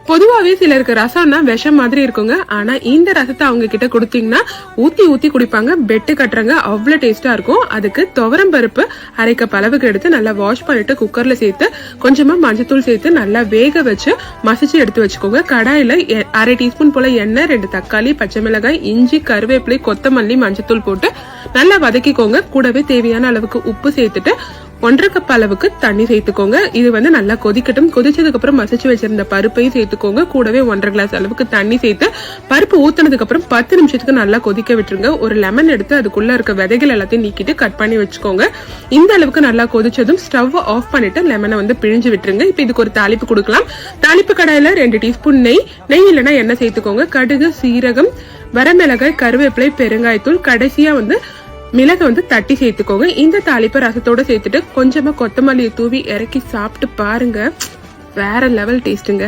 பொதுவாவே சிலருக்கு ரசம்னா விஷம் மாதிரி இருக்குங்க. ஆனா இந்த ரசத்தை அவங்க கிட்ட கொடுத்தீங்கன்னா ஊத்தி ஊத்தி குடிப்பாங்க. பெட்டு கட்டுறங்க அவ்வளவு டேஸ்டா இருக்கும். அதுக்கு துவரம் பருப்பு அரை கப் அளவுக்கு எடுத்து நல்லா வாஷ் பண்ணிட்டு குக்கர்ல சேர்த்து கொஞ்சமா மஞ்சத்தூள் சேர்த்து நல்லா வேக வச்சு மசிச்சு எடுத்து வச்சுக்கோங்க. கடாயில அரை டீஸ்பூன் போல எண்ணெய், 2 தக்காளி, பச்சை மிளகாய், இஞ்சி, கருவேப்பிலை, கொத்தமல்லி, மஞ்சத்தூள் போட்டு நல்லா வதக்கிக்கோங்க. கூடவே தேவையான அளவுக்கு உப்பு சேர்த்துட்டு 1.5 கப் அளவுக்கு தண்ணி சேர்த்துக்கோங்க. இது நல்லா கொதிக்கட்டும். கொதிச்சதுக்கு அப்புறம் மசிச்சு வச்சிருந்த பருப்பையும் சேர்த்துக்கோங்க. கூடவே 1.5 கிளாஸ் அளவுக்கு தண்ணி சேர்த்து பருப்பு ஊத்துனதுக்கு அப்புறம் 10 நிமிஷத்துக்கு நல்லா கொதிக்க விட்டுருங்க. ஒரு லெமன் எடுத்து அதுக்குள்ள இருக்க விதைகள் எல்லாத்தையும் நீக்கிட்டு கட் பண்ணி வச்சுக்கோங்க. இந்த அளவுக்கு நல்லா கொதிச்சதும் ஸ்டவ் ஆஃப் பண்ணிட்டு லெமனை பிழிஞ்சு விட்டுருங்க. இப்ப இதுக்கு ஒரு தாளிப்பு கொடுக்கலாம். தாளிப்பு கடாயில 2 டீஸ்பூன் நெய் இல்லைன்னா எண்ணெய் சேர்த்துக்கோங்க. கடுகு, சீரகம், வரமிளகாய், கருவேப்பிலை, பெருங்காயத்தூள், கடைசியா மிளகு தட்டி சேர்த்துக்கோங்க. இந்த தாளிப்பை ரசத்தோட சேர்த்துட்டு கொஞ்சமா கொத்தமல்லியை தூவி இறக்கி சாப்பிட்டு பாருங்க. வேற லெவல் டேஸ்ட்டுங்க.